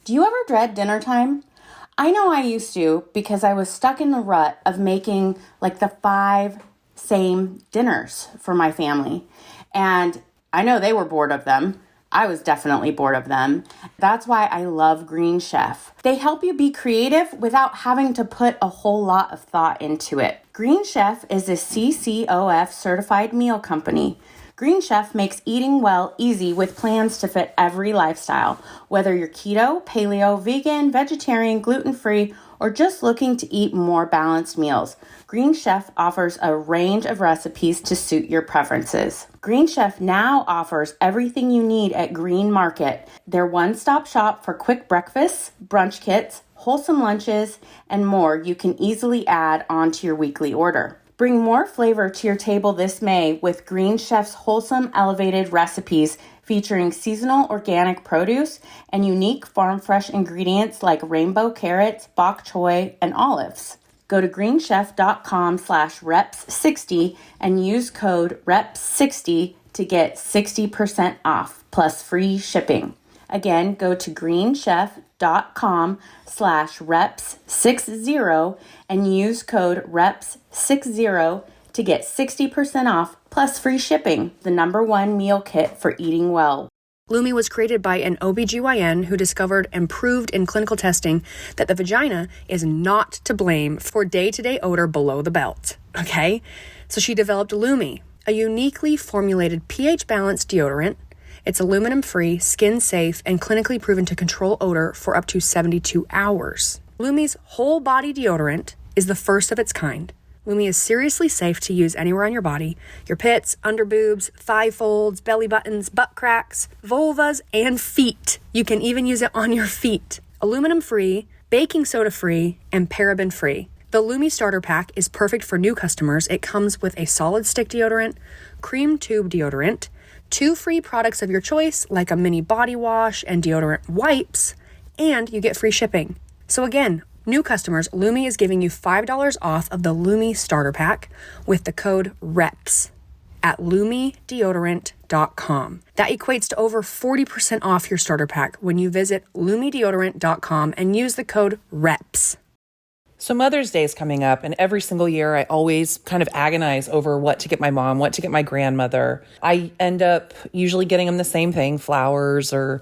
Do you ever dread dinner time? I know I used to because I was stuck in the rut of making like the 5 same dinners for my family. And I know they were bored of them. I was definitely bored of them. That's why I love Green Chef. They help you be creative without having to put a whole lot of thought into it. Green Chef is a CCOF certified meal company. Green Chef makes eating well easy with plans to fit every lifestyle, whether you're keto, paleo, vegan, vegetarian, gluten-free, or just looking to eat more balanced meals. Green Chef offers a range of recipes to suit your preferences. Green Chef now offers everything you need at Green Market, their one-stop shop for quick breakfasts, brunch kits, wholesome lunches, and more you can easily add onto your weekly order. Bring more flavor to your table this May with Green Chef's wholesome elevated recipes featuring seasonal organic produce and unique farm fresh ingredients like rainbow carrots, bok choy, and olives. Go to greenchef.com/reps60 and use code reps60 to get 60% off plus free shipping. Again, go to greenchef.com/reps60 and use code reps60 to get 60% off plus free shipping, the #1 meal kit for eating well. Lumi was created by an OBGYN who discovered and proved in clinical testing that the vagina is not to blame for day-to-day odor below the belt, okay? So she developed Lumi, a uniquely formulated pH-balanced deodorant. It's aluminum-free, skin-safe, and clinically proven to control odor for up to 72 hours. Lumi's whole body deodorant is the first of its kind. Lumi is seriously safe to use anywhere on your body. Your pits, underboobs, thigh folds, belly buttons, butt cracks, vulvas, and feet. You can even use it on your feet. Aluminum-free, baking soda-free, and paraben-free. The Lumi Starter Pack is perfect for new customers. It comes with a solid stick deodorant, cream tube deodorant, 2 free products of your choice, like a mini body wash and deodorant wipes, and you get free shipping. So again, new customers, Lumi is giving you $5 off of the Lumi Starter Pack with the code REPS at lumideodorant.com. That equates to over 40% off your starter pack when you visit lumideodorant.com and use the code REPS. So Mother's Day is coming up, and every single year I always kind of agonize over what to get my mom, what to get my grandmother. I end up usually getting them the same thing, flowers or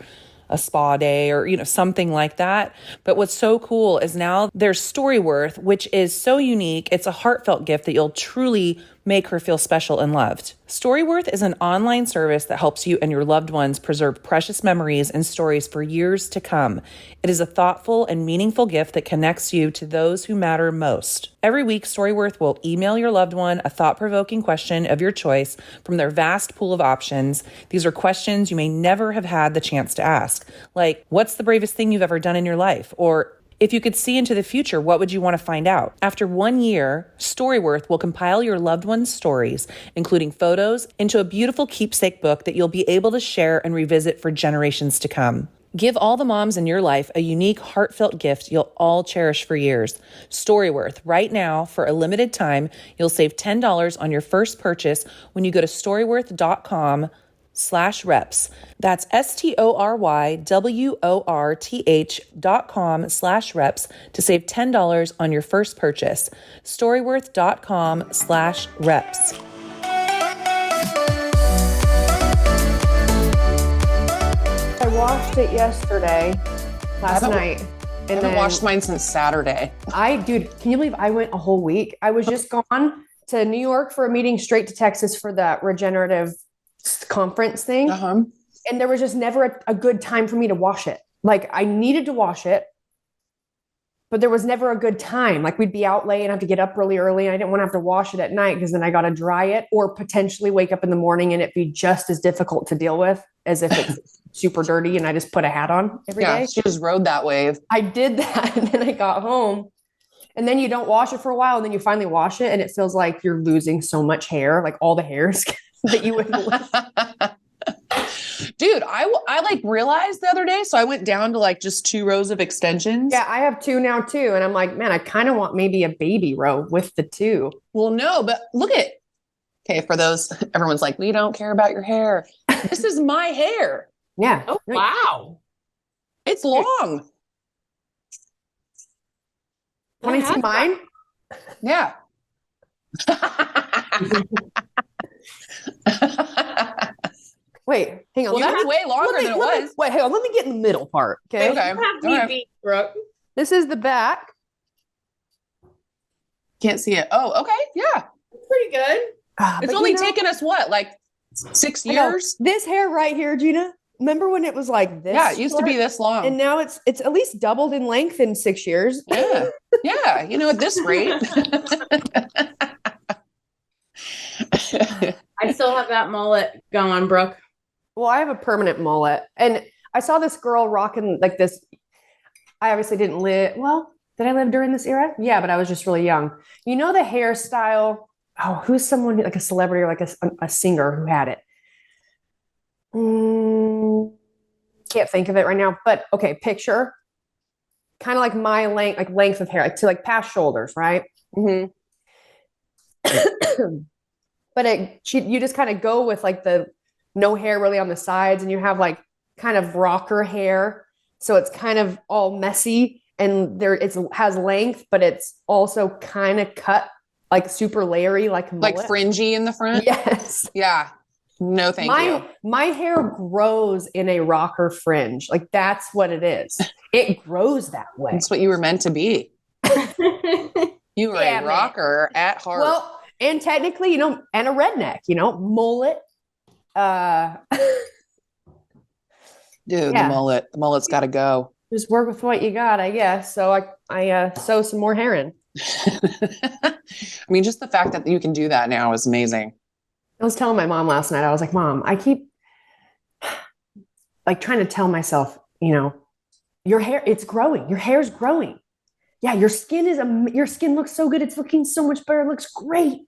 a spa day or, something like that. But what's so cool is now there's StoryWorth, which is so unique. It's a heartfelt gift that you'll truly make her feel special and loved. StoryWorth is an online service that helps you and your loved ones preserve precious memories and stories for years to come. It is a thoughtful and meaningful gift that connects you to those who matter most. Every week, StoryWorth will email your loved one a thought-provoking question of your choice from their vast pool of options. These are questions you may never have had the chance to ask, like, what's the bravest thing you've ever done in your life? Or, if you could see into the future, what would you want to find out? After 1 year, StoryWorth will compile your loved one's stories, including photos, into a beautiful keepsake book that you'll be able to share and revisit for generations to come. Give all the moms in your life a unique, heartfelt gift you'll all cherish for years. StoryWorth. Right now, for a limited time, you'll save $10 on your first purchase when you go to storyworth.com/reps. That's StoryWorth.com/reps to save $10 on your first purchase. StoryWorth.com/reps. I washed it yesterday, last night. I haven't washed mine since Saturday. Dude, can you believe I went a whole week? I was just gone to New York for a meeting, straight to Texas for that regenerative conference thing. And there was just never a good time for me to wash it. Like, I needed to wash it, but there was never a good time. Like, we'd be out late and have to get up really early. And I didn't want to have to wash it at night because then I got to dry it, or potentially wake up in the morning and it'd be just as difficult to deal with as if it's super dirty and I just put a hat on every day. She just rode that wave. I did that. And then I got home, and then you don't wash it for a while. And then you finally wash it and it feels like you're losing so much hair, like all the hairs that you would lose. Dude, I like realized the other day, so I went down to like just 2 rows of extensions. Yeah, I have 2 now too. And I'm like, man, I kind of want maybe a baby row with the 2. Well, no, but look at, okay, for those, everyone's like, we don't care about your hair. This is my hair. Yeah. Oh, wow. It's long. Want to see mine? Yeah. Wait, hang on. Well, that's way longer than it was. Wait, hang on. Let me get in the middle part. Okay. Okay. Brooke. This is the back. Can't see it. Oh, okay. Yeah. Pretty good. It's only taken us what, like 6 years? This hair right here, Jeanna. Remember when it was like this? Yeah, it used to be this long. And now it's at least doubled in length in 6 years. Yeah. Yeah. You know, at this rate. I still have that mullet going, Brooke. Well, I have a permanent mullet. And I saw this girl rocking like this. I obviously didn't live. Well, did I live during this era? Yeah, but I was just really young. You know, the hairstyle. Oh, who's someone like a celebrity or like a singer who had it? Can't think of it right now. But okay, picture. Kind of like my length of hair, like to like past shoulders, right? Mm-hmm. But you just kind of go with like the no hair really on the sides, and you have like kind of rocker hair. So it's kind of all messy, and it has length, but it's also kind of cut like super layering, like mullet. Like fringy in the front? Yes. Yeah. No, thank you. My hair grows in a rocker fringe. Like that's what it is. It grows that way. That's what you were meant to be. You were a rocker at heart. Well, and technically, and a redneck, mullet. Dude, the mullet's got to go. Just work with what you got, I guess. So I sew some more hair in. I mean, just the fact that you can do that now is amazing. I was telling my mom last night, I was like, Mom, I keep like trying to tell myself, your hair, it's growing. Your hair's growing. Yeah, your skin looks so good. It's looking so much better. It looks great.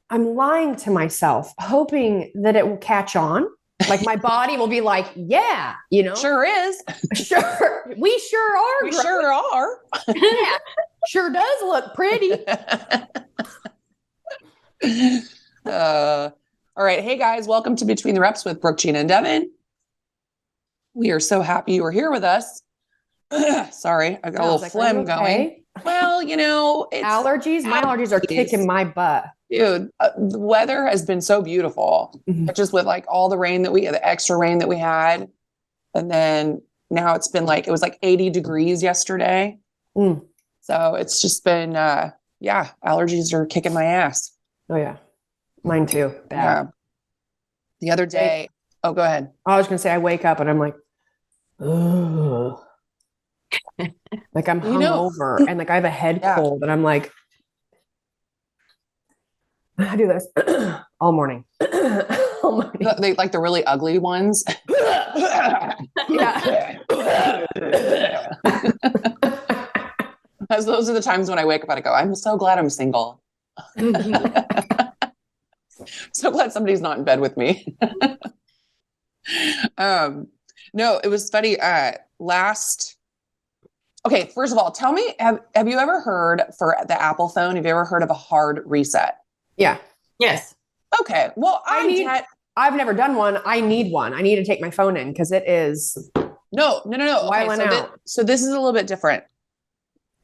I'm lying to myself, hoping that it will catch on. Like my body will be like, yeah, Sure is. Sure. We sure are. We sure are. Yeah. Sure does look pretty. All right. Hey guys, welcome to Between the Reps with Brooke, Jeanna, and Devin. We are so happy you are here with us. Sorry, I got a little phlegm going. Well, it's allergies. My allergies are kicking my butt. Dude, the weather has been so beautiful. Just with like all the rain the extra rain that we had. And then now it's been it was like 80 degrees yesterday. So it's just been, allergies are kicking my ass. Oh yeah. Mine too. Bad. Yeah. The other day, go ahead. I was going to say, I wake up and I'm like, ugh. Like I'm hungover and like I have a head cold and I'm like, I do this all morning. All morning. They like the really ugly ones. Yeah. As those are the times when I wake up and I go, I'm so glad I'm single. So glad somebody's not in bed with me. No, it was funny. Okay, first of all, tell me, have you ever heard for the Apple phone, have you ever heard of a hard reset? Yeah. Yes. Okay. Well, I've never done one. I need one. I need to take my phone in because it is. No. Okay, so this is a little bit different.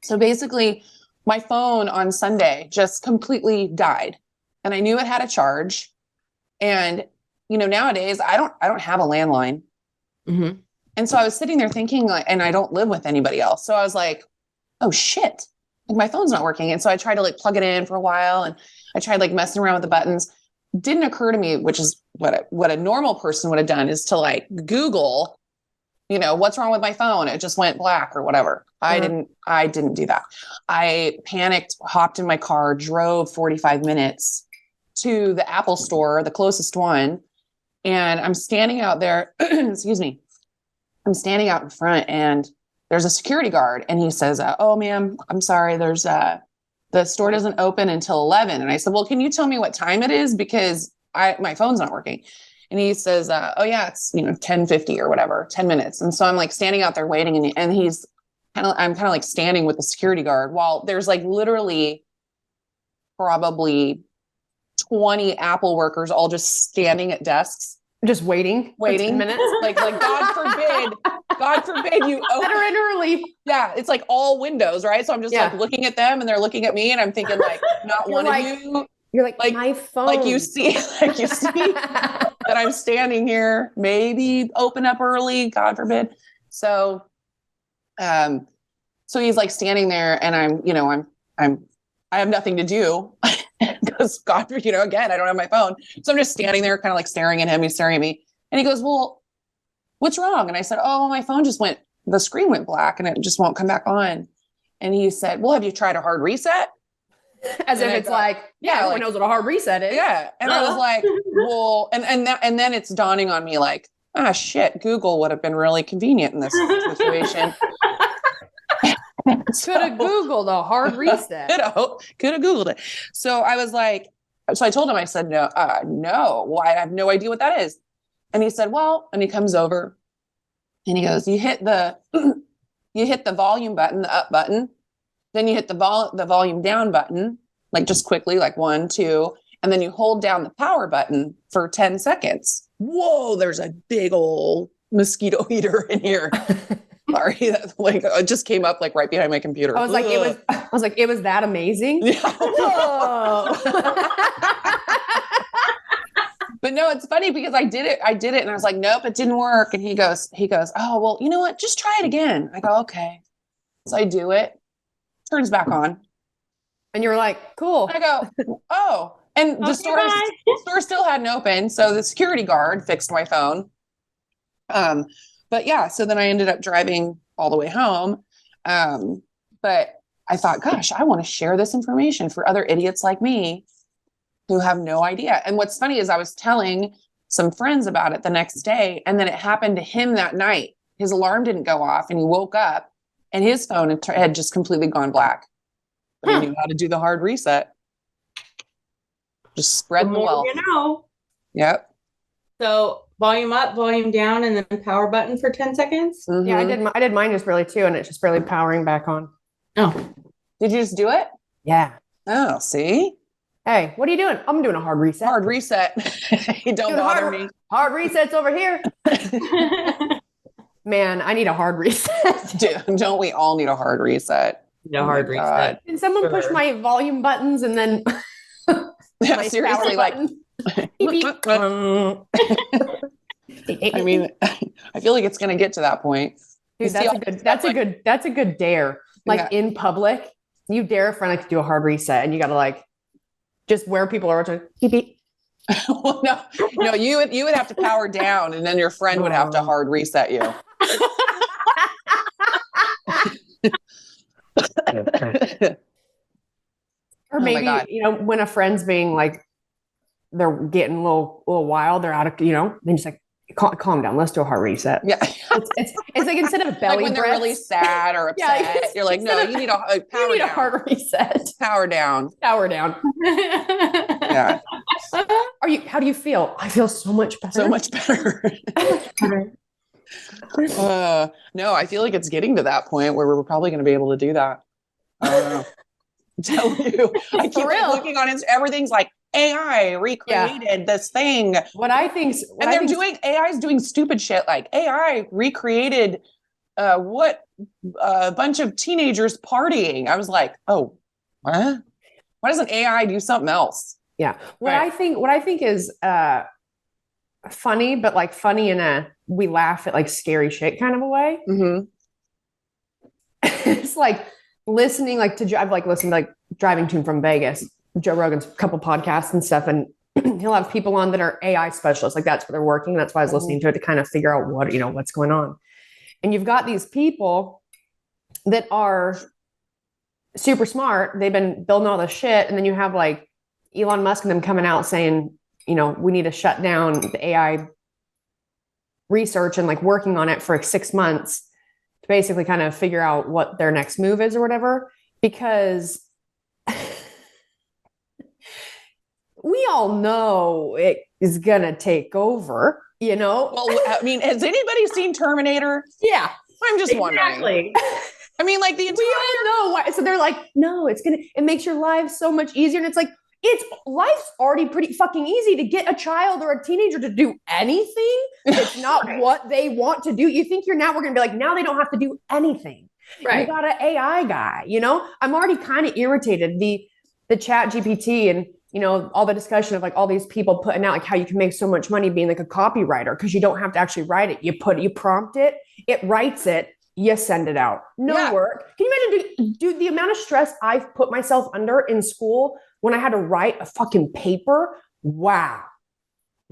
So basically, my phone on Sunday just completely died, and I knew it had a charge. And nowadays I don't have a landline, and so I was sitting there thinking, and I don't live with anybody else, so I was like, oh shit, my phone's not working. And so I tried to plug it in for a while, and I tried messing around with the buttons. Didn't occur to me, which is what a normal person would have done, is to Google, what's wrong with my phone? It just went black or whatever. I didn't do that. I panicked, hopped in my car, drove 45 minutes to the Apple store, the closest one. And I'm standing out there, excuse me. I'm standing out in front and there's a security guard and he says, oh ma'am, I'm sorry. The store doesn't open until 11. And I said, well, can you tell me what time it is? Because my phone's not working. And he says, oh yeah, it's 10:50 or whatever, 10 minutes. And so I'm standing out there waiting, and I'm kind of standing with the security guard while there's literally probably 20 Apple workers all just standing at desks Just waiting 10 minutes. Like God forbid you open. Better in early. Yeah. It's like all windows, right? So I'm just like looking at them and they're looking at me and I'm thinking like, not one of you. You're like my phone. Like you see that I'm standing here, maybe open up early, God forbid. So, so he's like standing there and I have nothing to do because God, again, I don't have my phone. So I'm just standing there kind of like staring at him. He's staring at me and he goes, well, what's wrong? And I said, oh, my phone the screen went black and it just won't come back on. And he said, well, have you tried a hard reset? As if it's everyone knows what a hard reset is. Yeah. And I was like, well, and then it's dawning on me like, shit, Google would have been really convenient in this situation. Could have Googled a hard reset. Could have Googled it. So I was like, so I told him, I said, no, well, I have no idea what that is. And he said, well, and he comes over and he goes, you hit the volume button, the up button. Then you hit the volume down button, like just quickly, like 1, 2, and then you hold down the power button for 10 seconds. Whoa, there's a big old mosquito eater in here. Sorry, that it just came up like right behind my computer. I was like, it was that amazing. Yeah. But no, it's funny because I did it and I was like, nope, it didn't work. And he goes, oh, well, you know what? Just try it again. I go, okay. So I do it. Turns back on. And you're like, cool. I go, oh, and the store still hadn't opened. So the security guard fixed my phone. But yeah, so then I ended up driving all the way home. But I thought, gosh, I want to share this information for other idiots like me who have no idea. And what's funny is I was telling some friends about it the next day, and then it happened to him that night. His alarm didn't go off and he woke up and his phone had just completely gone black. But he knew how to do the hard reset. Just spread the wealth. You know. Yep. So volume up, volume down, and then power button for 10 seconds. Mm-hmm. Yeah, I did mine just barely too, and it's just barely powering back on. Oh. Did you just do it? Yeah. Oh, see? Hey, what are you doing? I'm doing a hard reset. Hard reset. Don't bother me. Hard resets over here. Man, I need a hard reset. Don't we all need a hard reset? No hard reset. Can someone push my volume buttons and then yeah, seriously, like I mean, I feel like it's gonna get to that point. Dude, that's a good dare. Like in public, you dare a friend to do a hard reset and you gotta like just where people are watching beep beep. Well, no, you would have to power down and then your friend would have to hard reset you. Or maybe, when a friend's being like, they're getting a little wild, they're out of, then just like, calm down. Let's do a hard reset. Yeah. It's like instead of belly like when they're really sad or upset, you're like, no, you need a power down. A hard reset. Power down. Power down. Yeah. How do you feel? I feel so much better. So much better. No, I feel like it's getting to that point where we're probably going to be able to do that. I don't know. I'm telling you, I keep looking on Insta. Everything's like AI recreated this thing. AI is doing stupid shit like AI recreated a bunch of teenagers partying. I was like, oh, what? Why doesn't AI do something else? Yeah. What I think is funny, but like funny in a we laugh at like scary shit kind of a way. Mm-hmm. It's like listening I've listened to like driving to and from Vegas, Joe Rogan's couple podcasts and stuff, and he'll have people on that are AI specialists. Like that's where they're working. That's why I was listening to it to kind of figure out what's going on. And you've got these people that are super smart. They've been building all this shit. And then you have like Elon Musk and them coming out saying, we need to shut down the AI research and like working on it for 6 months to basically kind of figure out what their next move is or whatever, because we all know it is going to take over, Well, I mean, has anybody seen Terminator? Yeah. I'm just wondering. I mean, like the entire... We all know why. So they're like, no, it makes your life so much easier. And it's like, life's already pretty fucking easy. To get a child or a teenager to do anything, it's not what they want to do. You think we're going to be like, now they don't have to do anything. Right. You got an AI guy, I'm already kind of irritated. The chat GPT and, all the discussion of like all these people putting out like how you can make so much money being like a copywriter because you don't have to actually write it. You prompt it, it writes it, you send it out. No work. Can you imagine, dude, the amount of stress I've put myself under in school when I had to write a fucking paper? Wow.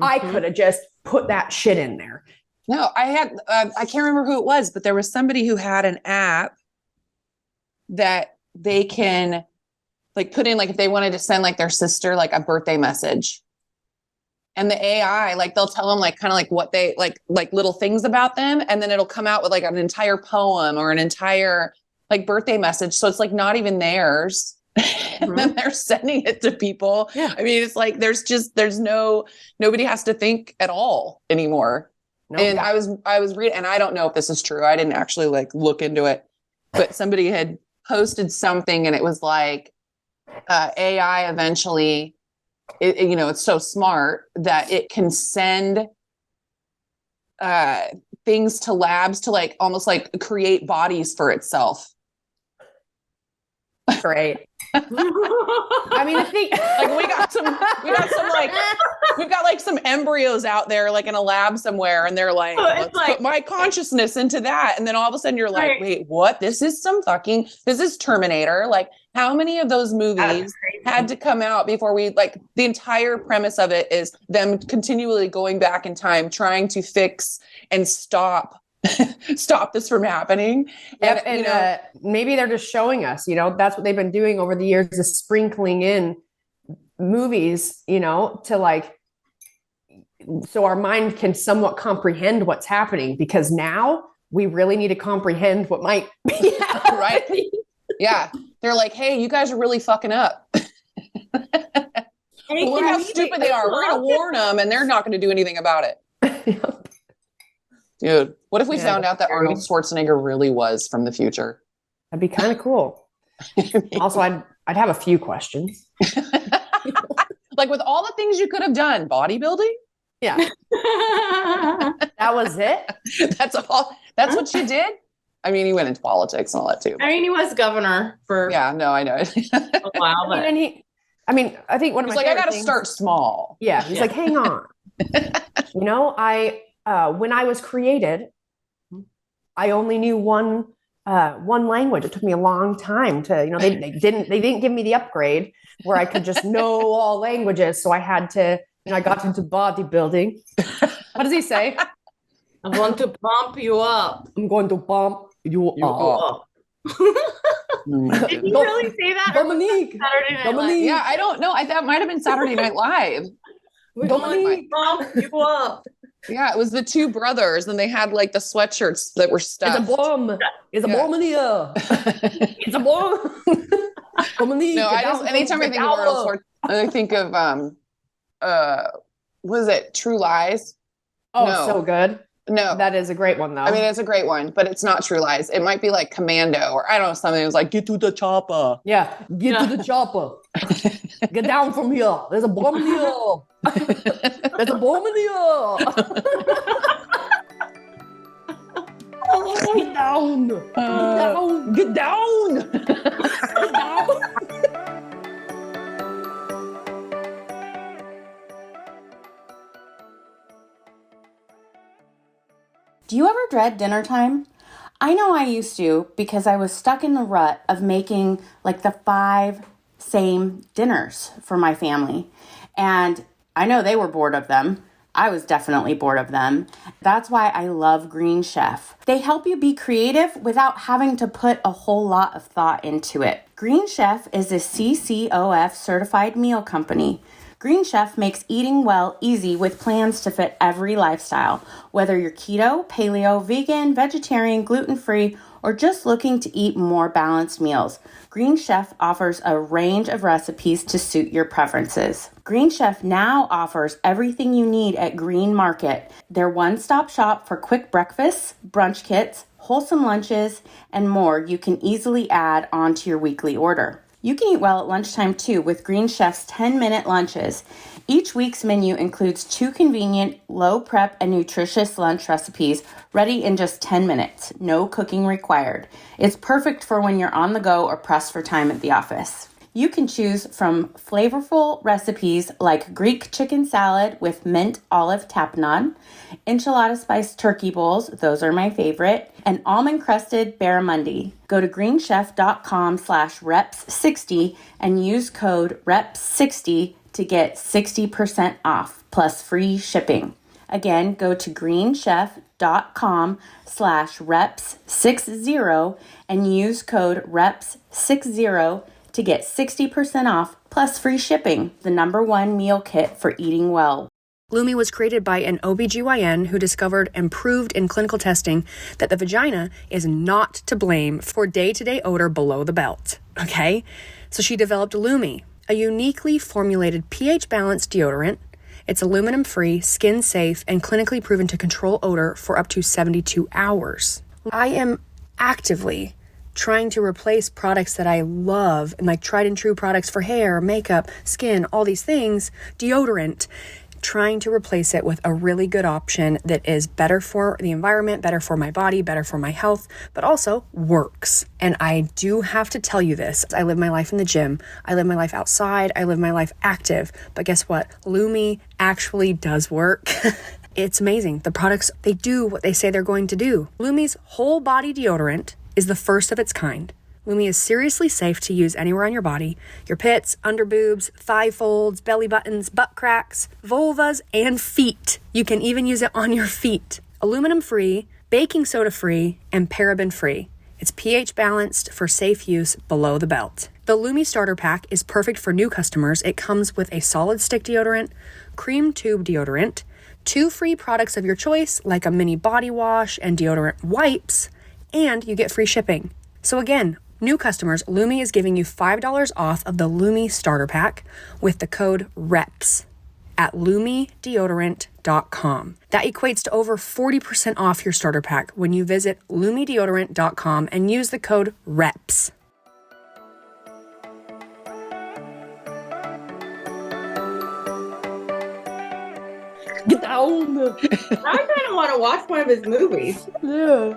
I could have just put that shit in there. No, I had, I can't remember who it was, but there was somebody who had an app that they can like put in, like if they wanted to send like their sister, like a birthday message, and the AI, like they'll tell them like kind of like what they like little things about them. And then it'll come out with like an entire poem or an entire like birthday message. So it's like not even theirs. And then they're sending it to people. Yeah. I mean, it's like, nobody has to think at all anymore. No, and I was reading, and I don't know if this is true. I didn't actually like look into it, but somebody had posted something and it was like, AI eventually, it's so smart that it can send things to labs to like almost like create bodies for itself. Great. I mean, I think like we've got like some embryos out there, like in a lab somewhere, and they're like, let's put my consciousness into that. And then all of a sudden you're like, wait, what? This is Terminator. Like, how many of those movies had to come out before we, like, the entire premise of it is them continually going back in time, trying to fix and stop this from happening. And maybe they're just showing us, that's what they've been doing over the years, is sprinkling in movies, to like, so our mind can somewhat comprehend what's happening, because now we really need to comprehend what might be happening. Right. Yeah. They're like, hey, you guys are really fucking up. Look how stupid they are. We're going to warn them and they're not going to do anything about it. Dude, what if we found out that Arnold Schwarzenegger really was from the future? That'd be kind of cool. Also, I'd have a few questions. Like, with all the things you could have done, bodybuilding? Yeah. That was it? That's all. That's what you did? I mean, he went into politics and all that too. I mean, he was governor for I know. a while. But I think one of my I got to start small. Yeah. He's like, hang on. When I was created, I only knew one language. It took me a long time to, they didn't give me the upgrade where I could just know all languages. So I had to, I got into bodybuilding. What does he say? I want to pump you up. I'm going to pump you up. Did he really say that? Dominique. Saturday Night Live? Yeah, I don't know. That might have been Saturday Night Live. Dominique, pump you up. Yeah, it was the two brothers, and they had like the sweatshirts that were stuffed. It's a bomb. It's a bomb in here. It's a bomb. Dominique, no, anytime I think of Arnold Schwarzenegger, I think of what is it? True Lies. Oh, no. So good. No, that is a great one though. I mean, it's a great one, but it's not True Lies. It might be like Commando, or I don't know, something that was like, get to the chopper. Yeah, get to the chopper. Get down from here. There's a bomb in here. There's a bomb in here. Get down. Get down. Get down. Do you ever dread dinner time? I know I used to, because I was stuck in the rut of making like the 5 same dinners for my family. And I know they were bored of them. I was definitely bored of them. That's why I love Green Chef. They help you be creative without having to put a whole lot of thought into it. Green Chef is a CCOF certified meal company. Green Chef makes eating well easy with plans to fit every lifestyle, whether you're keto, paleo, vegan, vegetarian, gluten-free, or just looking to eat more balanced meals. Green Chef offers a range of recipes to suit your preferences. Green Chef now offers everything you need at Green Market, their one-stop shop for quick breakfasts, brunch kits, wholesome lunches, and more you can easily add onto your weekly order. You can eat well at lunchtime too with Green Chef's 10-minute lunches. Each week's menu includes 2 convenient, low-prep, and nutritious lunch recipes ready in just 10 minutes. No cooking required. It's perfect for when you're on the go or pressed for time at the office. You can choose from flavorful recipes like Greek chicken salad with mint olive tapenade, enchilada spiced turkey bowls, those are my favorite, and almond crusted barramundi. Go to greenchef.com/reps60 and use code reps60 to get 60% off plus free shipping. Again, go to greenchef.com/reps60 and use code reps60 to get 60% off plus free shipping. The #1 meal kit for eating well. Lumi was created by an OBGYN who discovered and proved in clinical testing that the vagina is not to blame for day-to-day odor below the belt. Okay? So she developed Lumi, a uniquely formulated pH-balanced deodorant. It's aluminum-free, skin-safe, and clinically proven to control odor for up to 72 hours. I am actively trying to replace products that I love and like tried and true products for hair, makeup, skin, all these things, deodorant, trying to replace it with a really good option that is better for the environment, better for my body, better for my health, but also works. And I do have to tell you this. I live my life in the gym. I live my life outside. I live my life active. But guess what? Lumi actually does work. It's amazing. The products, they do what they say they're going to do. Lumi's whole body deodorant is the first of its kind. Lumi is seriously safe to use anywhere on your body. Your pits, under boobs, thigh folds, belly buttons, butt cracks, vulvas, and feet. You can even use it on your feet. Aluminum-free, baking soda-free, and paraben-free. It's pH balanced for safe use below the belt. The Lumi Starter Pack is perfect for new customers. It comes with a solid stick deodorant, cream tube deodorant, 2 free products of your choice like a mini body wash and deodorant wipes, and you get free shipping. So again, new customers, Lumi is giving you $5 off of the Lumi Starter Pack with the code REPS at lumideodorant.com. That equates to over 40% off your starter pack when you visit lumideodorant.com and use the code REPS. Get down. I kind of want to watch one of his movies. Yeah.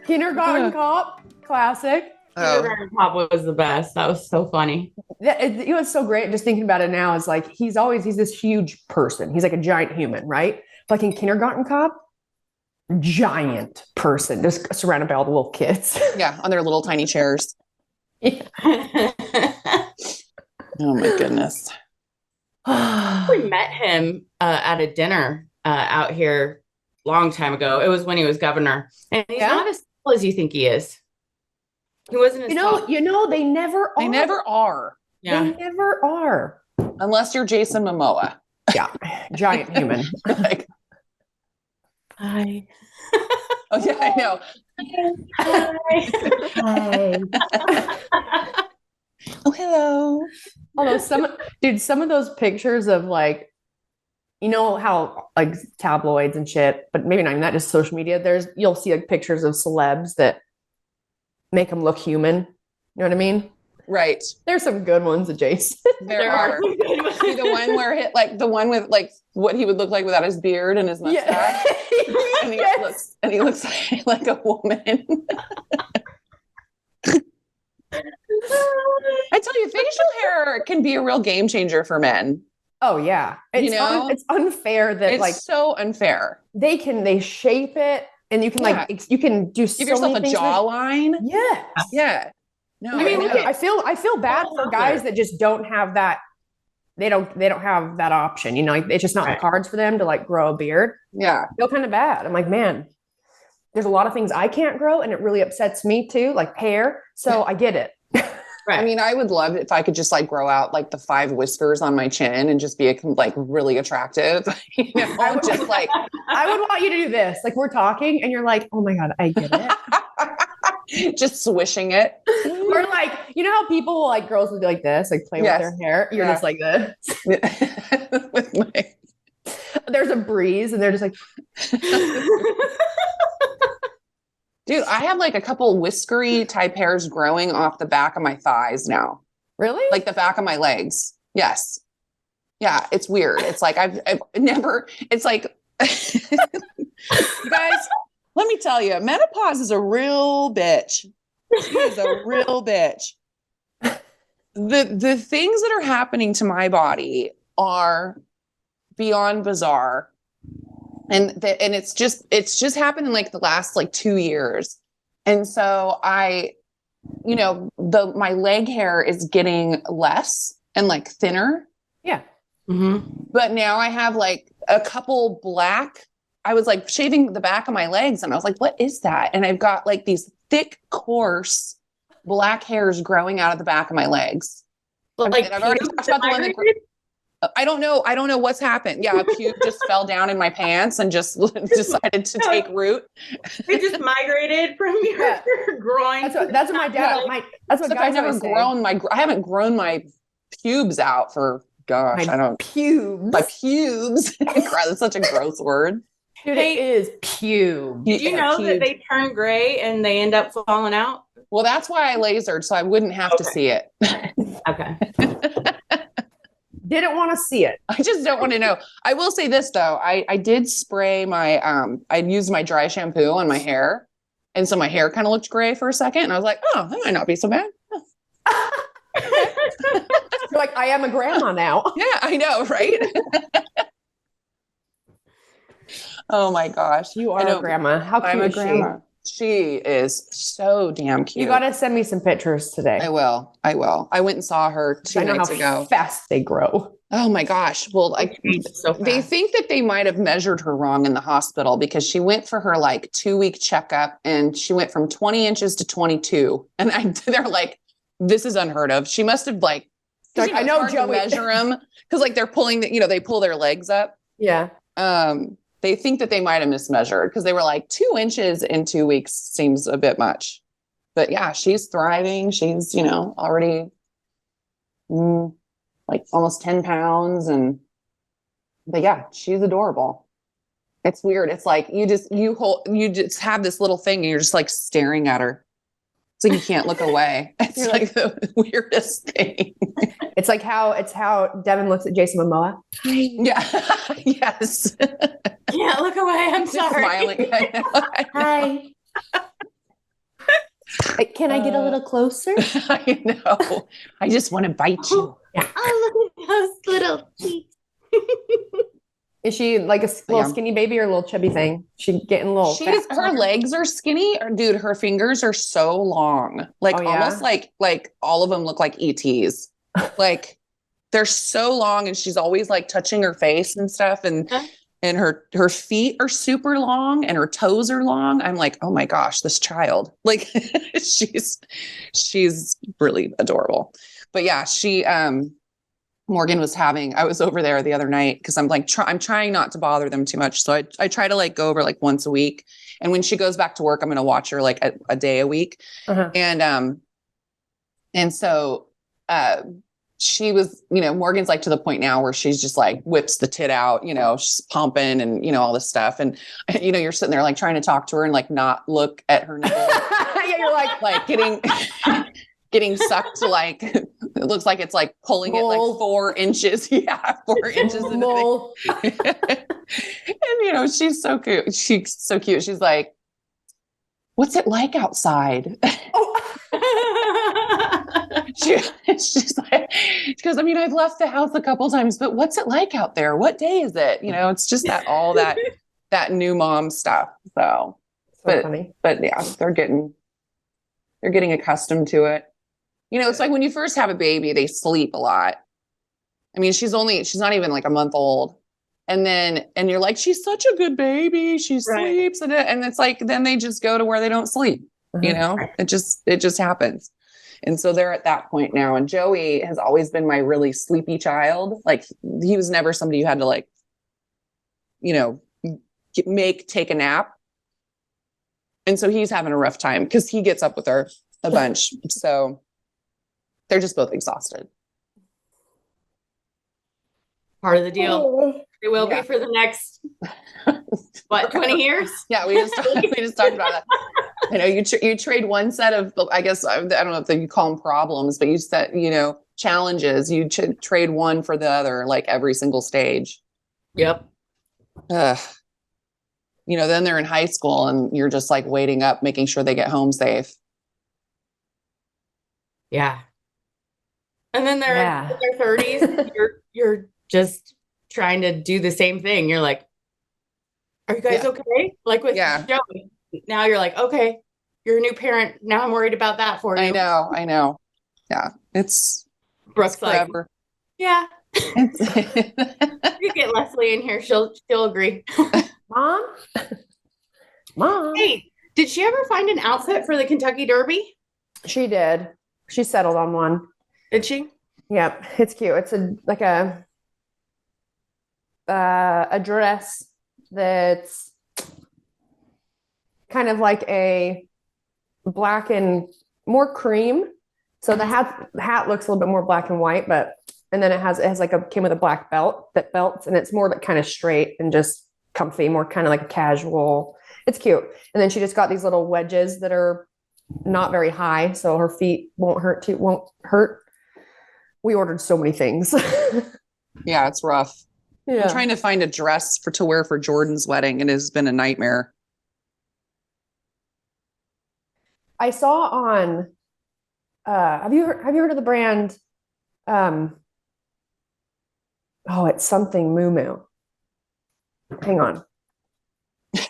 Kindergarten Cop, classic. Kindergarten Cop was the best. That was so funny. It was so great. Just thinking about it now, is like he's this huge person. He's like a giant human, right? Like in Kindergarten Cop, giant person, just surrounded by all the little kids. Yeah, on their little tiny chairs. Yeah. Oh my goodness. We met him at a dinner out here long time ago. It was when he was governor, and he's not as tall as you think he is. He wasn't as tall. They never are. They never are. Yeah. They never are. Unless you're Jason Momoa. Yeah. Giant human. Like, Hi. oh yeah, I know. Hi. Oh, hello. Although some of those pictures of like, you know how like tabloids and shit, but maybe not even that, just social media. You'll see like pictures of celebs that make them look human. You know what I mean? Right. There's some good ones, Jason. There are. See the one where the one with like what he would look like without his beard and his mustache. Yeah. And he looks like a woman. I tell you, facial hair can be a real game changer for men. Oh yeah. It's unfair that it's so unfair. They shape it and you can you can do give yourself a jawline. Yeah. Yeah. No, I mean, I feel bad for guys that just don't have that. They don't have that option. You know, it's just not the cards for them to like grow a beard. Yeah. I feel kind of bad. I'm like, man, there's a lot of things I can't grow and it really upsets me too, like hair. So I get it. Right. I mean, I would love if I could just like grow out like the 5 whiskers on my chin and just be like really attractive. You know, I would want you to do this. Like we're talking and you're like, oh my God, I get it. Just swishing it. Or like, you know how people like girls would be like this, like play with their hair. You're just like this. There's a breeze and they're just like. Dude, I have like a couple whiskery type hairs growing off the back of my thighs now. Really? Like the back of my legs. Yes. Yeah. It's weird. It's like, I've never, it's like, you guys, let me tell you, menopause is a real bitch. She is a real bitch. The things that are happening to my body are beyond bizarre. And it's just happened in like the last like 2 years. And so my leg hair is getting less and like thinner. Yeah. Mm-hmm. But now I have like a couple black, I was like shaving the back of my legs and I was like, what is that? And I've got like these thick, coarse black hairs growing out of the back of my legs. Like I've already talked about the one that I don't know what's happened. Yeah, a pube just fell down in my pants and just decided to take root. They just migrated from your groin. That's what my dad. That's what guys always say. I haven't grown my pubes out for pubes. My pubes. That's such a gross word. Dude, it is pube. Do you know that they turn gray and they end up falling out? Well, that's why I lasered, so I wouldn't have to see it. Okay. Didn't want to see it. I just don't want to know. I will say this though. I did spray my, I used my dry shampoo on my hair. And so my hair kind of looked gray for a second. And I was like, oh, that might not be so bad. You're like, I am a grandma now. Yeah, I know, right? Oh my gosh. You are a grandma. How cute I'm a is grandma. She is so damn cute. You got to send me some pictures today. I will. I went and saw her 2 nights ago. Fast they grow. Oh my gosh. Well, they think that they might have measured her wrong in the hospital because she went for her like 2-week checkup and she went from 20 inches to 22. And they're like, this is unheard of. She must have like, I know Joey measure them because like they're pulling they pull their legs up. Yeah. They think that they might have mismeasured because they were like 2 inches in 2 weeks seems a bit much. But yeah, she's thriving. She's, already like almost 10 pounds. But yeah, she's adorable. It's weird. It's like you just have this little thing and you're just like staring at her. It's like you can't look away. It's like the weirdest thing. It's like how Devin looks at Jason Momoa. Yeah. Yes. Can't look away. I'm sorry. Smiling. Hi. Can I get a little closer? I know. I just want to bite you. Yeah. Oh, look at those little teeth. Is she like a little skinny baby or a little chubby thing? She getting a little fat? Her legs are skinny. Dude, her fingers are so long. Like almost like all of them look like ETs. Like they're so long and she's always like touching her face and stuff. And her feet are super long and her toes are long. I'm like, oh my gosh, this child. Like she's really adorable. But yeah, Morgan I was over there the other night because I'm like, I'm trying not to bother them too much. So I try to like go over like once a week. And when she goes back to work, I'm going to watch her like a day a week. Uh-huh. And so, she was, Morgan's like to the point now where she's just like whips the tit out, she's pumping and, all this stuff. And, you're sitting there like trying to talk to her and like not look at her nipple. Yeah, you're like getting sucked to like, it looks like it's like pulling it like 4 inches. Yeah, 4 inches. And, she's so cute. She's so cute. She's like, what's it like outside? She's like, because I've left the house a couple times, but what's it like out there? What day is it? It's just that new mom stuff. So funny. But yeah, they're getting accustomed to it. It's like when you first have a baby, they sleep a lot. She's not even like a month old. And you're like, she's such a good baby. She sleeps. And it's like, then they just go to where they don't sleep. It just happens. And so they're at that point now. And Joey has always been my really sleepy child. Like he was never somebody you had to like, take a nap. And so he's having a rough time because he gets up with her a bunch. So they're just both exhausted. Part of the deal. It will be for the next, 20 years? Yeah, we just talked about that. You trade one set of, I guess, I don't know if you call them problems, but you said, challenges. You trade one for the other, like every single stage. Yep. Ugh. You know, then they're in high school and you're just like waiting up, making sure they get home safe. Yeah. And then they're in their 30s. You're just trying to do the same thing. You're like, are you guys okay? Like with Joey. Now you're like, okay, you're a new parent. Now I'm worried about that for you. I know. Yeah. Brooke's forever. Like, yeah. You get Leslie in here. She'll agree. Mom? Hey, did she ever find an outfit for the Kentucky Derby? She did. She settled on one. Did she? Yep. It's cute. It's a dress that's kind of like a black and more cream. So the hat looks a little bit more black and white, and then it has came with a black belt that belts, and it's more like kind of straight and just comfy, more kind of like a casual. It's cute. And then she just got these little wedges that are not very high, so her feet won't hurt. We ordered so many things. Yeah, it's rough. Yeah. I'm trying to find a dress to wear for Jordan's wedding, and it has been a nightmare. I saw on have you heard of the brand it's something Moo Moo. Hang on.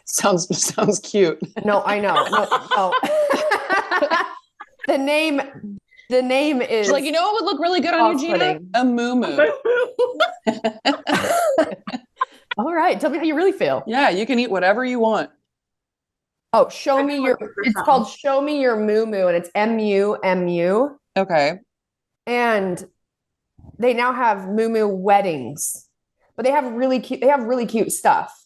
Sounds cute. No, I know. No. The name is she's like, you know what would look really good on you, Jeanna? A Moo Moo. All right. Tell me how you really feel. Yeah, you can eat whatever you want. Oh, it's called Show Me Your Moo Moo, and it's MUMU. Okay. And they now have Moo Moo weddings, but they have really cute stuff.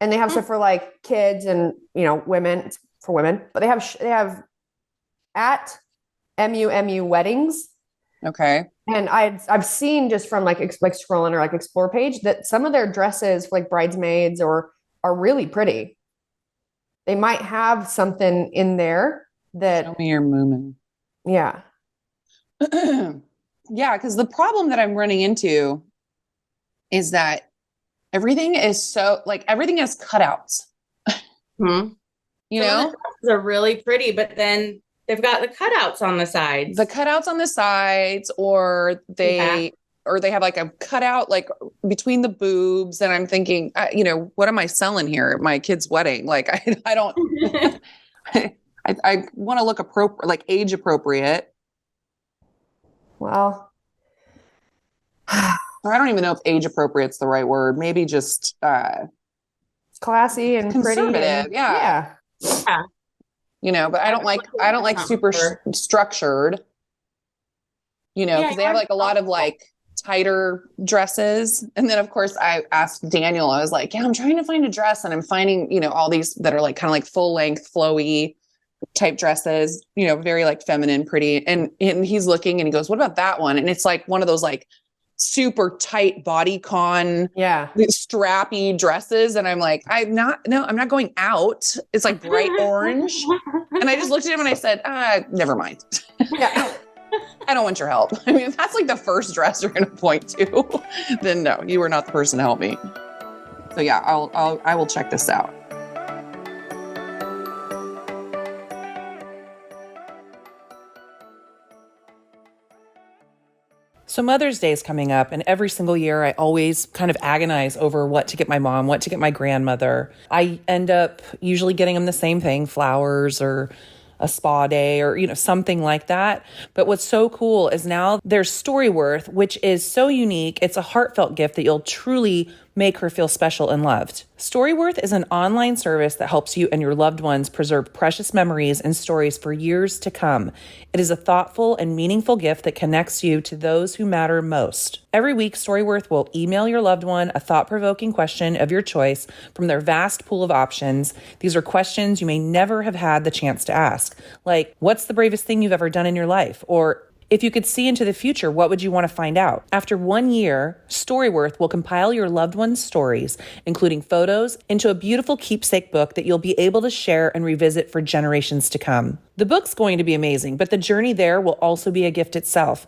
And they have stuff for like kids and, women. It's for women, but they have at MUMU weddings. Okay. And I've seen just from like scrolling or like explore page that some of their dresses for like bridesmaids are really pretty. They might have something in there that Show me your moo. Yeah. Yeah, because the problem that I'm running into is that everything is everything has cutouts. Hmm. They're really pretty, but then they've got the cutouts on the sides. The cutouts on the sides, or they have like a cutout like between the boobs, and I'm thinking, what am I selling here at my kid's wedding? Like, I don't. I want to look appropriate, like age appropriate. Well, I don't even know if age appropriate is the right word. Maybe just classy and conservative. Pretty and, yeah. But I don't like super structured. Because they have like a lot of like tighter dresses. And then of course I asked Daniel, I was like, I'm trying to find a dress, and I'm finding, all these that are like kind of like full length, flowy type dresses, very like feminine, pretty. And he's looking and he goes, what about that one? And it's like one of those like super tight bodycon, strappy dresses. And I'm like, I'm not going out. It's like bright orange. And I just looked at him and I said, never mind. Yeah. I don't want your help. I mean, if that's like the first dress you're going to point to, then no, you are not the person to help me. So yeah, I will check this out. So Mother's Day is coming up, and every single year I always kind of agonize over what to get my mom, what to get my grandmother. I end up usually getting them the same thing, flowers or a spa day or, something like that. But what's so cool is now there's StoryWorth, which is so unique. It's a heartfelt gift that you'll truly make her feel special and loved. StoryWorth is an online service that helps you and your loved ones preserve precious memories and stories for years to come. It is a thoughtful and meaningful gift that connects you to those who matter most. Every week, StoryWorth will email your loved one a thought-provoking question of your choice from their vast pool of options. These are questions you may never have had the chance to ask, like, what's the bravest thing you've ever done in your life? Or, if you could see into the future, what would you want to find out? After 1 year, StoryWorth will compile your loved one's stories, including photos, into a beautiful keepsake book that you'll be able to share and revisit for generations to come. The book's going to be amazing, but the journey there will also be a gift itself.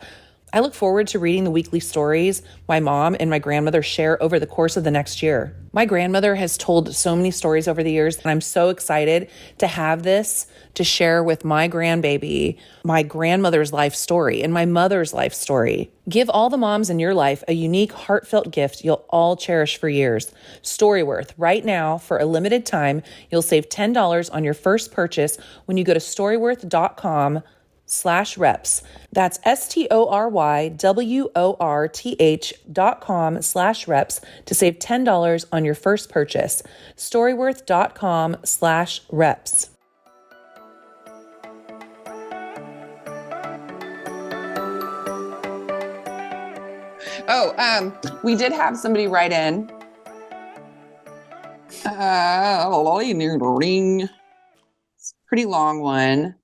I look forward to reading the weekly stories my mom and my grandmother share over the course of the next year. My grandmother has told so many stories over the years, and I'm so excited to have this to share with my grandbaby, my grandmother's life story and my mother's life story. Give all the moms in your life a unique, heartfelt gift you'll all cherish for years. StoryWorth. Right now, for a limited time, you'll save $10 on your first purchase when you go to storyworth.com/reps. That's StoryWorth.com/reps to save $10 on your first purchase. Storyworth.com/reps. We did have somebody write in. It's a pretty long one.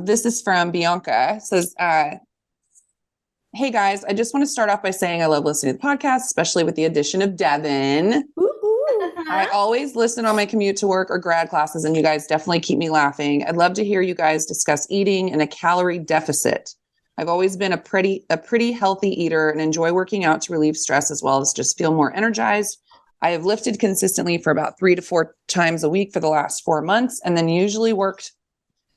This is from Bianca. It says, hey guys, I just want to start off by saying I love listening to the podcast, especially with the addition of Devin. I always listen on my commute to work or grad classes, and you guys definitely keep me laughing. I'd love to hear you guys discuss eating and a calorie deficit. I've always been a pretty healthy eater and enjoy working out to relieve stress as well as just feel more energized. I have lifted consistently for about 3 to 4 times a week for the last 4 months, and then usually worked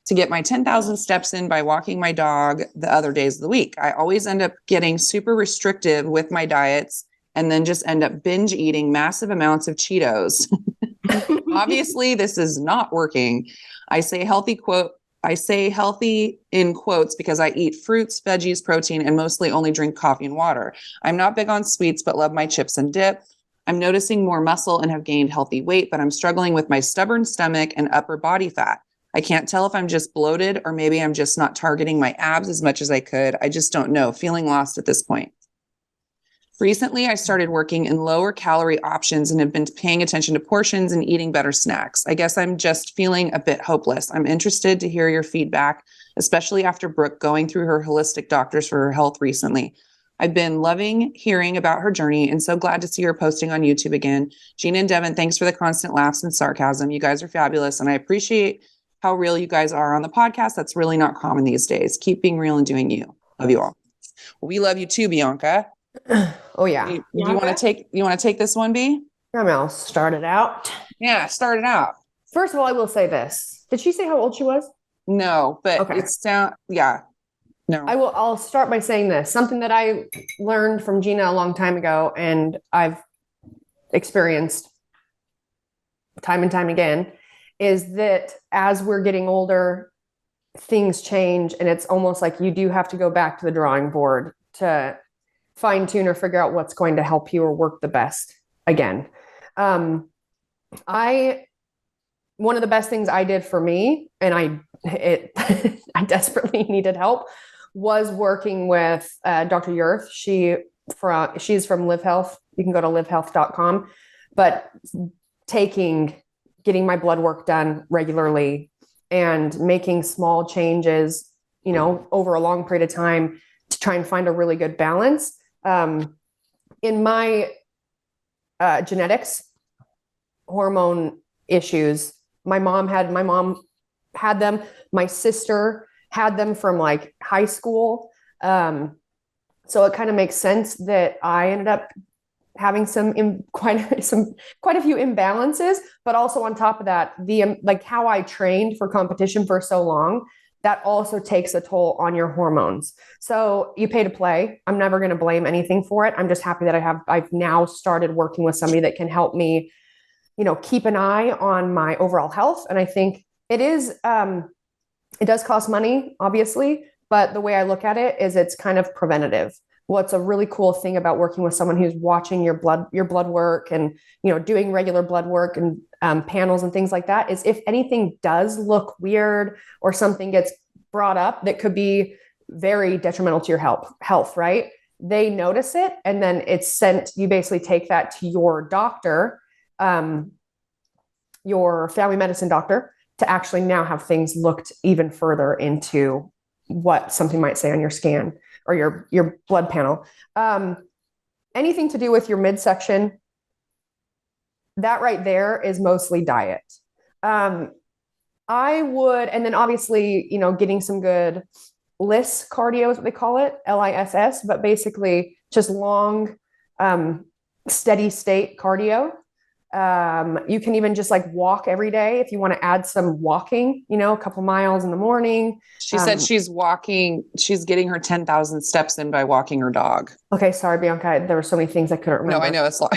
to get my 10,000 steps in by walking my dog the other days of the week. I always end up getting super restrictive with my diets and then just end up binge eating massive amounts of Cheetos. Obviously, this is not working. I say healthy in quotes because I eat fruits, veggies, protein, and mostly only drink coffee and water. I'm not big on sweets, but love my chips and dip. I'm noticing more muscle and have gained healthy weight, but I'm struggling with my stubborn stomach and upper body fat. I can't tell if I'm just bloated or maybe I'm just not targeting my abs as much as I could. I just don't know, feeling lost at this point. Recently, I started working in lower calorie options and have been paying attention to portions and eating better snacks. I guess I'm just feeling a bit hopeless. I'm interested to hear your feedback, especially after Brooke going through her holistic doctors for her health recently. I've been loving hearing about her journey and so glad to see her posting on YouTube again. Jeanna and Devin, thanks for the constant laughs and sarcasm. You guys are fabulous, and I appreciate how real you guys are on the podcast. That's really not common these days. Keep being real and doing you. Love you all. We love you too, Bianca. Oh yeah. You want to take this one, B? I'll start it out. Yeah, start it out. First of all, I will say this. Did she say how old she was? No, but okay. No. I'll start by saying this. Something that I learned from Jeanna a long time ago, and I've experienced time and time again, is that as we're getting older, things change, and it's almost like you do have to go back to the drawing board to fine tune or figure out what's going to help you or work the best again. One of the best things I did for me, and I desperately needed help, was working with Dr. Yurth. She's from Live Health. You can go to livehealth.com, but getting my blood work done regularly and making small changes, over a long period of time to try and find a really good balance. In my genetics, hormone issues, my mom had them. My sister had them from like high school. So it kind of makes sense that I ended up having quite a few imbalances, but also on top of that, how I trained for competition for so long, that also takes a toll on your hormones. So you pay to play. I'm never going to blame anything for it. I'm just happy that I've now started working with somebody that can help me, keep an eye on my overall health. And I think it does cost money, obviously, but the way I look at it is it's kind of preventative. What's a really cool thing about working with someone who's watching your blood work and, doing regular blood work and panels and things like that is if anything does look weird or something gets brought up that could be very detrimental to your health, right? They notice it, and then it's sent, you basically take that to your doctor, your family medicine doctor, to actually now have things looked even further into what something might say on your scan or your blood panel. Anything to do with your midsection, that right there is mostly diet. I would, and then obviously, getting some good LISS cardio is what they call it, LISS, but basically just long, steady state cardio. You can even just like walk every day if you want to add some walking, a couple miles in the morning. She said she's getting her 10,000 steps in by walking her dog. Okay. Sorry, Bianca. There were so many things I couldn't remember. No, I know it's long.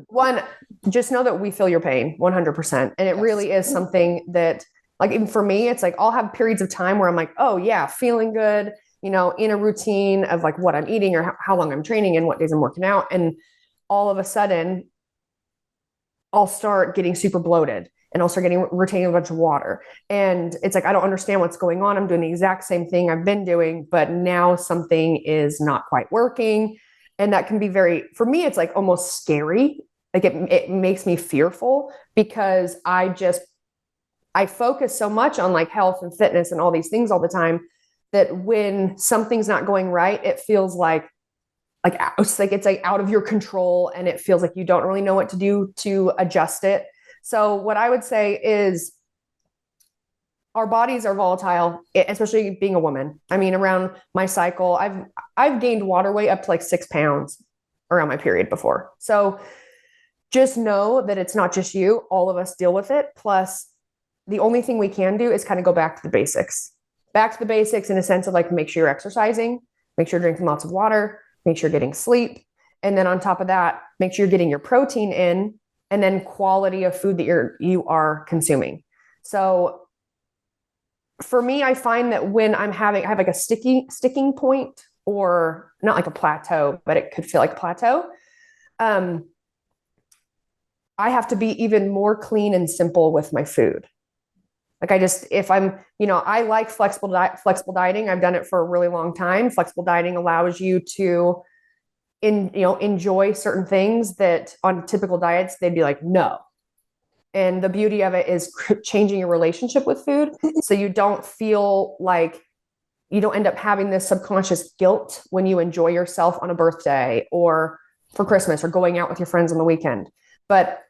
One, just know that we feel your pain 100%. And it really is something that, like, even for me, it's like, I'll have periods of time where I'm like, oh yeah, feeling good, in a routine of like what I'm eating or how long I'm training and what days I'm working out. And all of a sudden I'll start getting super bloated and I'll start retaining a bunch of water. And it's like, I don't understand what's going on. I'm doing the exact same thing I've been doing, but now something is not quite working. And that can be for me, it's like almost scary. Like it makes me fearful because I focus so much on like health and fitness and all these things all the time that when something's not going right, it feels like it's like out of your control, and it feels like you don't really know what to do to adjust it. So what I would say is our bodies are volatile, especially being a woman. I mean, around my cycle, I've gained water weight up to like 6 pounds around my period before. So just know that it's not just you. All of us deal with it. Plus, the only thing we can do is kind of go back to the basics. Back to the basics in a sense of like, make sure you're exercising, make sure you're drinking lots of water, make sure you're getting sleep. And then on top of that, make sure you're getting your protein in, and then quality of food that you are consuming. So for me, I find that when I have like a sticking point, or not like a plateau, but it could feel like a plateau. I have to be even more clean and simple with my food. Like if I'm, I like flexible dieting. I've done it for a really long time. Flexible dieting allows you to enjoy certain things that on typical diets, they'd be like, no. And the beauty of it is changing your relationship with food. So you don't feel like you don't end up having this subconscious guilt when you enjoy yourself on a birthday or for Christmas or going out with your friends on the weekend. But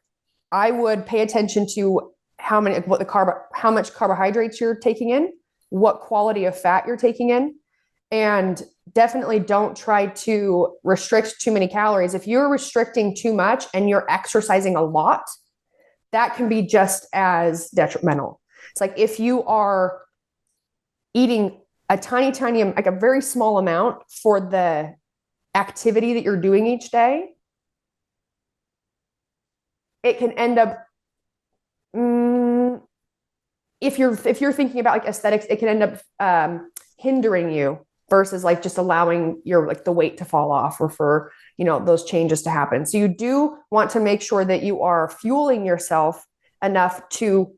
I would pay attention to how much carbohydrates you're taking in, what quality of fat you're taking in, and definitely don't try to restrict too many calories. If you're restricting too much and you're exercising a lot, that can be just as detrimental. It's like if you are eating a tiny, like a very small amount for the activity that you're doing each day, it can end up, if you're thinking about like aesthetics, it can end up hindering you versus like just allowing the weight to fall off or for, those changes to happen. So you do want to make sure that you are fueling yourself enough to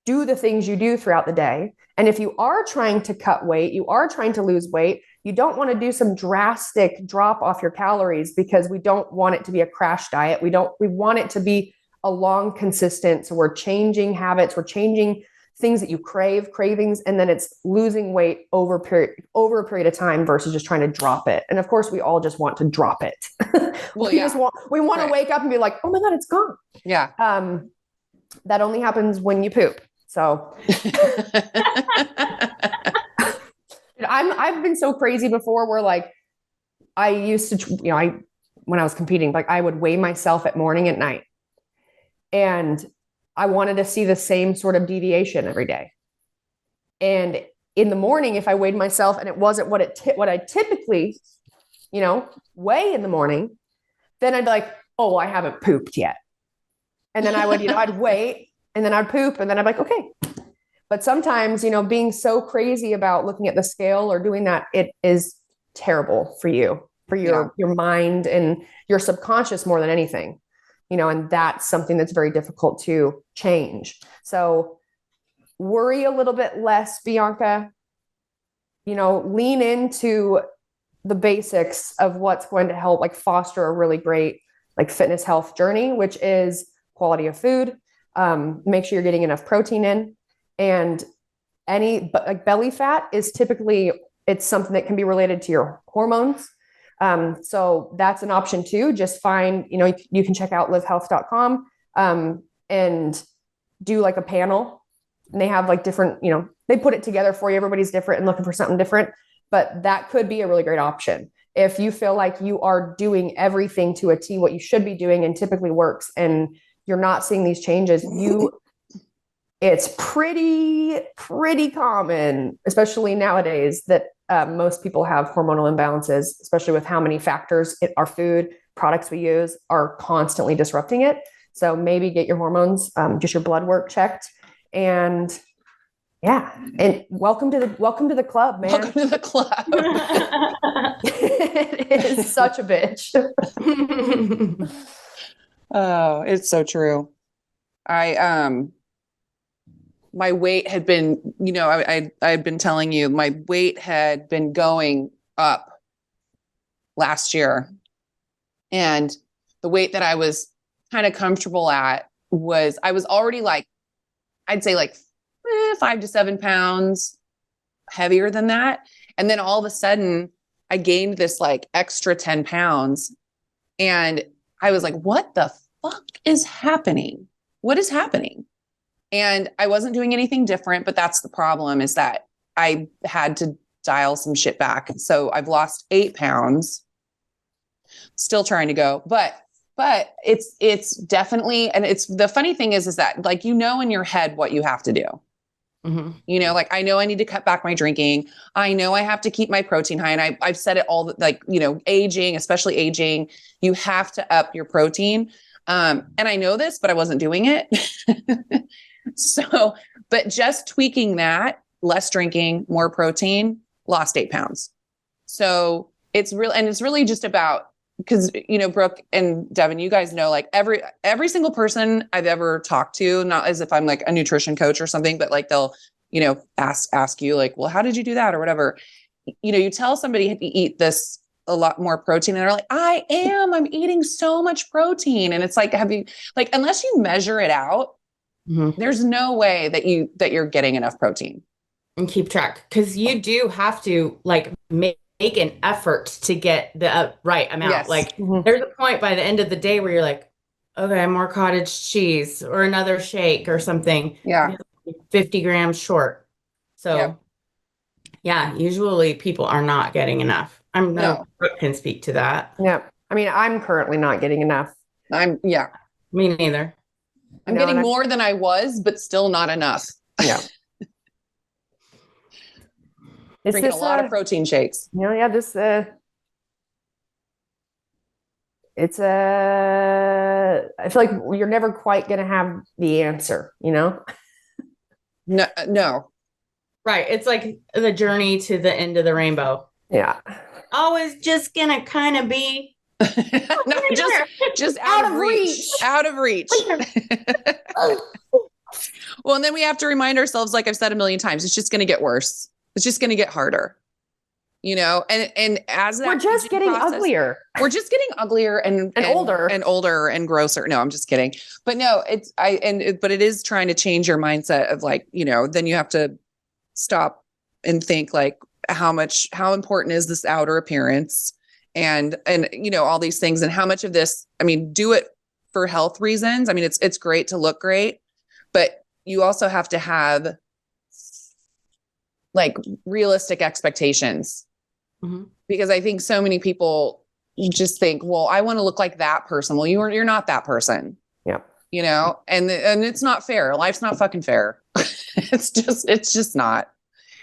do the things you do throughout the day. And if you are trying to cut weight, you are trying to lose weight, you don't want to do some drastic drop off your calories, because we don't want it to be a crash diet. We want it to be a long, consistent. So we're changing habits, we're changing things that you cravings, and then it's losing weight over a period of time versus just trying to drop it. And of course, we all just want to drop it. Well, we want to wake up and be like, oh my God, it's gone. Yeah. That only happens when you poop. So I've been so crazy before where like I used to, when I was competing, like I would weigh myself at morning and night. And I wanted to see the same sort of deviation every day. And in the morning, if I weighed myself and it wasn't what I typically, weigh in the morning, then I'd be like, oh, I haven't pooped yet. And then I would, I'd wait and then I'd poop and then I'd be like, okay. But sometimes, being so crazy about looking at the scale or doing that, it is terrible for you, for your mind and your subconscious more than anything. And that's something that's very difficult to change. So worry a little bit less, Bianca, lean into the basics of what's going to help like foster a really great like fitness health journey, which is quality of food. Make sure you're getting enough protein in, and like belly fat is typically, it's something that can be related to your hormones. So that's an option too. Just find, you can check out livehealth.com, and do like a panel, and they have like different, they put it together for you. Everybody's different and looking for something different, but that could be a really great option. If you feel like you are doing everything to a T, what you should be doing and typically works, and you're not seeing these changes, it's pretty common, especially nowadays, that most people have hormonal imbalances, especially with how many factors our food, products we use are constantly disrupting it. So maybe get your hormones, just your blood work checked, and and welcome to the club, man. Welcome to the club. It is such a bitch. Oh, it's so true. My weight had been, I had been telling you, my weight had been going up last year. And the weight that I was kind of comfortable at I was already like, I'd say like 5 to 7 pounds heavier than that. And then all of a sudden I gained this like extra 10 pounds. And I was like, what the fuck is happening? What is happening? And I wasn't doing anything different, but that's the problem, is that I had to dial some shit back. So I've lost 8 pounds, still trying to go, but it's definitely, and it's, the funny thing is that like, in your head what you have to do. Mm-hmm. Like, I know I need to cut back my drinking. I know I have to keep my protein high. And I've said it all, like, aging, especially aging, you have to up your protein. And I know this, but I wasn't doing it. So, but just tweaking that, less drinking, more protein, lost 8 pounds. So it's really just about, because, Brooke and Devin, you guys know, like every single person I've ever talked to, not as if I'm like a nutrition coach or something, but like they'll, ask you like, well, how did you do that or whatever? You tell somebody to eat this a lot more protein and they're like, I'm eating so much protein. And it's like, unless you measure it out, there's no way that you're getting enough protein. And keep track. Cause you do have to like make an effort to get the right amount. Yes. Like there's a point by the end of the day where you're like, okay, more cottage cheese or another shake or something. Yeah. 50 grams short. So yeah, usually people are not getting enough. Brooke can speak to that. Yeah. I mean, I'm currently not getting enough. Me neither. I'm getting more than I was, but still not enough. Yeah. Drinking a lot of protein shakes. It's I feel like you're never quite going to have the answer, No. Right. It's like the journey to the end of the rainbow. Yeah. Always just going to kind of be. No, just out of reach. Out of reach. Well, and then we have to remind ourselves, like I've said a million times, it's just going to get worse. It's just going to get harder, and as that we're just getting uglier. We're just getting uglier and older and grosser. No, I'm just kidding. But no, but it is trying to change your mindset of like, then you have to stop and think like how important is this outer appearance and all these things, and how much of this, do it for health reasons. It's great to look great, but you also have to have like realistic expectations, because I think so many people just think, well, I want to look like that person. Well, you're not that person. Yeah. And it's not fair. Life's not fucking fair. It's just not.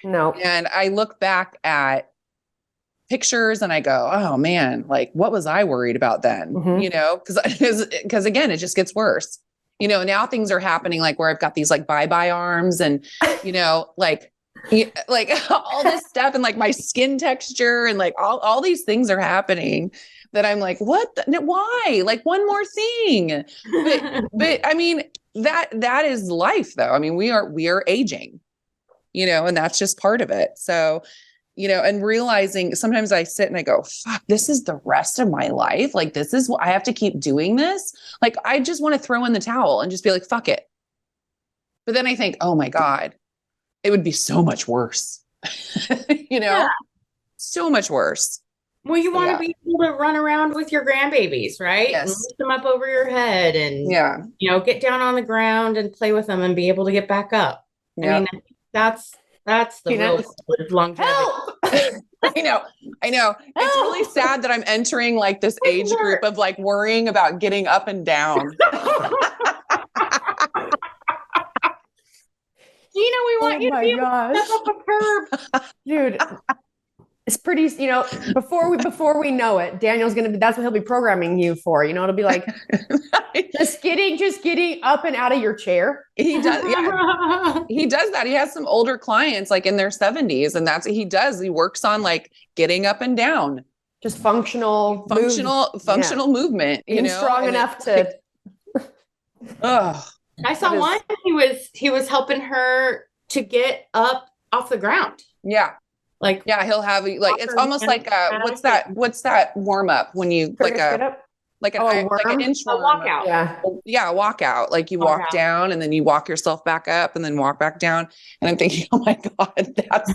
No. And I look back at pictures and I go, oh man, like what was I worried about then? Because again, it just gets worse. Now things are happening like where I've got these like bye-bye arms and, like all this stuff and like my skin texture and like all these things are happening that I'm like, why? Like one more thing. But that is life though. We are aging, and that's just part of it. So, and realizing sometimes I sit and I go, fuck, this is the rest of my life. Like, this is what I have to keep doing this. Like, I just want to throw in the towel and just be like, fuck it. But then I think, oh my God, it would be so much worse, so much worse. Well, you want to be able to run around with your grandbabies, right? Yes. And lift them up over your head and, get down on the ground and play with them and be able to get back up. Yeah. That's That's the real longevity. Help! I know. It's really sad that I'm entering like this age group of like worrying about getting up and down. Gina, we want you to be able to step up a curb. Dude. It's pretty, before we know it, Daniel's that's what he'll be programming you for. It'll be like just getting up and out of your chair. He does. Yeah. He does that. He has some older clients like in their 70s, and that's what he does. He works on like getting up and down. Just functional movement, strong enough to. I saw one. He was helping her to get up off the ground. Yeah. Like, yeah, he'll have like, it's almost like what's that warm up when you like an inchworm walkout. Yeah, walkout. Like you walk down and then you walk yourself back up and then walk back down. And I'm thinking, oh my God, that's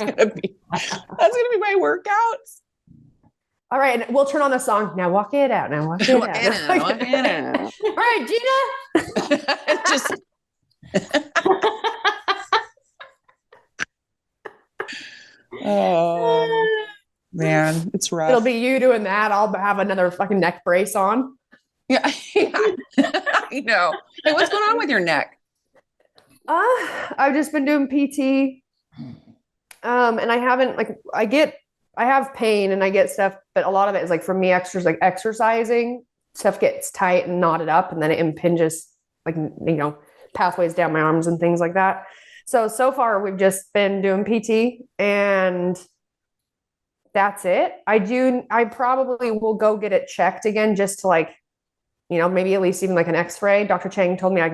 gonna be my workouts. All right, and we'll turn on the song. Now walk it out. Now walk it out. Walk it out. All right, Jeanna. Just oh man, it's rough. It'll be you doing that. I'll have another fucking neck brace on. Yeah. I know. Hey, what's going on with your neck? I've just been doing PT. And I haven't I have pain and I get stuff, but a lot of it is like from me exercising. Stuff gets tight and knotted up, and then it impinges pathways down my arms and things like that. So far we've just been doing PT and that's it. I probably will go get it checked again just to maybe at least even like an x-ray. Dr. Chang told me, I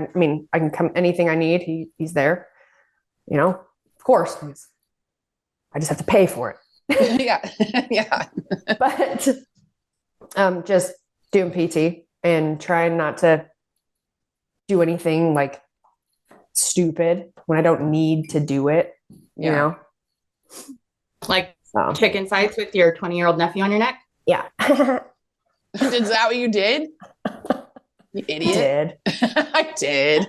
can come anything I need. He's there, of course. I just have to pay for it. Yeah. Yeah. But just doing PT and trying not to do anything like stupid when I don't need to do it, Like chicken sights with your 20-year-old nephew on your neck? Yeah. Is that what you did? You idiot. I did.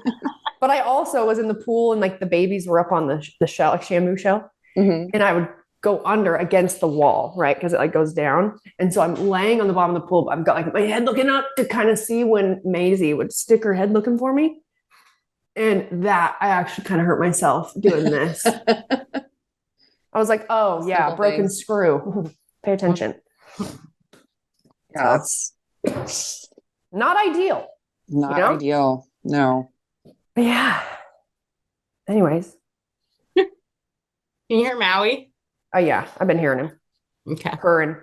But I also was in the pool and like the babies were up on the shell, like Shamu shell. Mm-hmm. And I would go under against the wall, right? Because it like goes down. And so I'm laying on the bottom of the pool, but I've got like my head looking up to kind of see when Maisie would stick her head looking for me. And that I actually kind of hurt myself doing this. I was like, oh yeah, broken screw. Pay attention. Yeah, it's not ideal. Not ideal. No. Yeah. Anyways. Can you hear Maui? Oh yeah, I've been hearing him. Okay. Purring.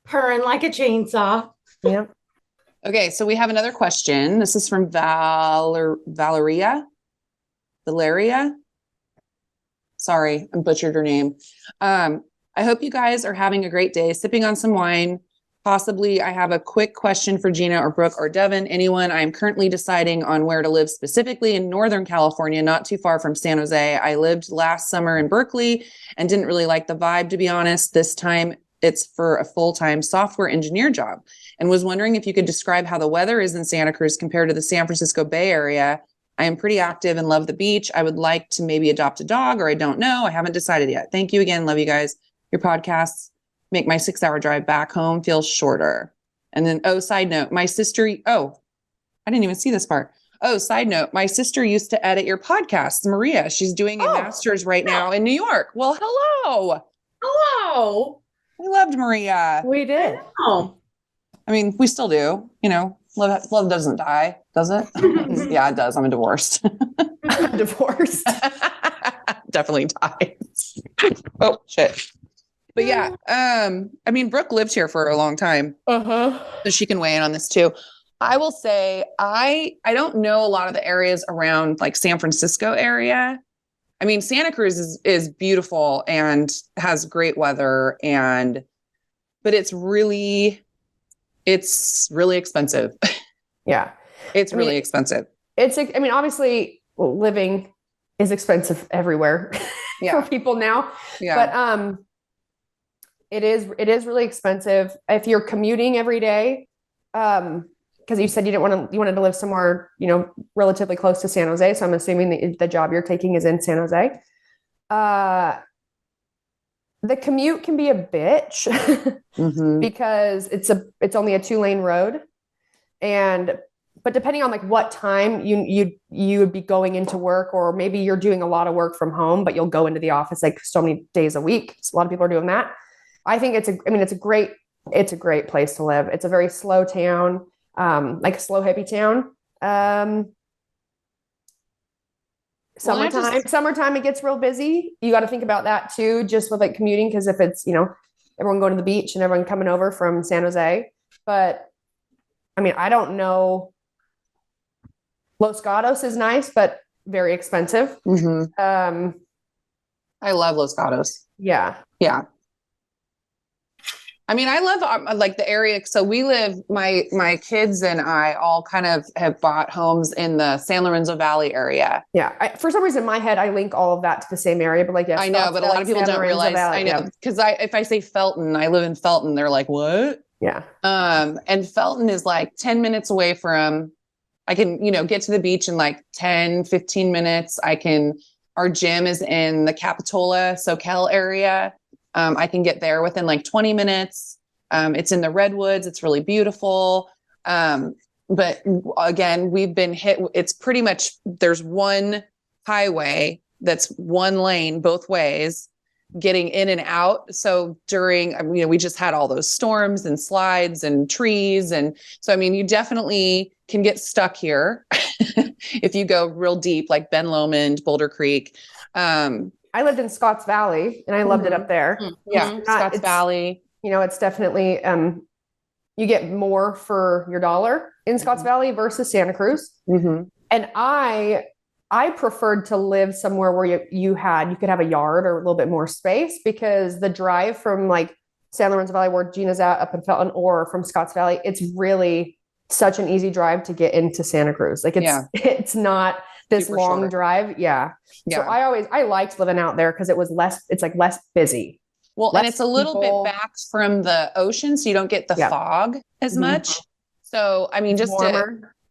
Purring like a chainsaw. Yep. Okay, so we have another question. This is from Valeria. Sorry, I butchered her name. I hope you guys are having a great day, sipping on some wine. Possibly, I have a quick question for Jeanna or Brooke or Devin. Anyone? I'm currently deciding on where to live, specifically in Northern California, not too far from San Jose. I lived last summer in Berkeley and didn't really like the vibe, to be honest. This time, it's for a full-time software engineer job, and was wondering if you could describe how the weather is in Santa Cruz compared to the San Francisco Bay Area. I am pretty active and love the beach. I would like to maybe adopt a dog, or I don't know. I haven't decided yet. Thank you again. Love you guys. Your podcasts make my 6-hour drive back home feel shorter. And then, side note, my sister, I didn't even see this part. Side note, my sister used to edit your podcast, Maria. She's doing a master's right now in New York. Well, hello. Hello. We loved Maria. We did. Oh. I mean, we still do, love doesn't die, does it? Yeah, it does. I'm divorced. Divorced. Definitely dies. Oh, shit. But yeah, Brooke lived here for a long time. So she can weigh in on this too. I will say, I don't know a lot of the areas around like San Francisco area. I mean, Santa Cruz is beautiful and has great weather, but it's really expensive. Yeah. It's really expensive. Obviously living is expensive everywhere for people now. Yeah. But it is really expensive. If you're commuting every day, because you said you wanted to live somewhere, relatively close to San Jose. So I'm assuming the job you're taking is in San Jose. The commute can be a bitch because it's only a 2-lane road. But depending on like what time you would be going into work, or maybe you're doing a lot of work from home, but you'll go into the office like so many days a week. So a lot of people are doing that. I think it's a great place to live. It's a very slow town, like a slow hippie town. Summertime, it gets real busy. You got to think about that too, just with like commuting. Cause if it's, everyone going to the beach and everyone coming over from San Jose, but I mean, I don't know. Los Gatos is nice, but very expensive. I love Los Gatos. Yeah. Yeah. I mean, I love like the area. So we live, my kids and I all kind of have bought homes in the San Lorenzo Valley area. Yeah. For some reason in my head, I link all of that to the same area, but like, yes, I know, but a lot of people don't realize. I know, because if I say Felton, I live in Felton, they're like, what? Yeah. And Felton is like 10 minutes away from, I can, get to the beach in like 10, 15 minutes. Our gym is in the Capitola, SoCal area. I can get there within like 20 minutes. It's in the Redwoods. It's really beautiful. But again, we've been hit. It's pretty much, there's one highway that's one lane both ways getting in and out. So we just had all those storms and slides and trees. And so, I mean, you definitely can get stuck here if you go real deep, like Ben Lomond, Boulder Creek. I lived in Scotts Valley and I loved it up there. Yeah. Scotts Valley. It's definitely, you get more for your dollar in Scotts Valley versus Santa Cruz. And I preferred to live somewhere where you could have a yard or a little bit more space, because the drive from like San Lorenzo Valley, where Jeanna's at, up in Felton, or from Scotts Valley, it's really such an easy drive to get into Santa Cruz. Like it's not this super long drive. Yeah. So I liked living out there because it's like less busy. Well, and it's a little bit back from the ocean, so you don't get the fog as much. So, I mean, just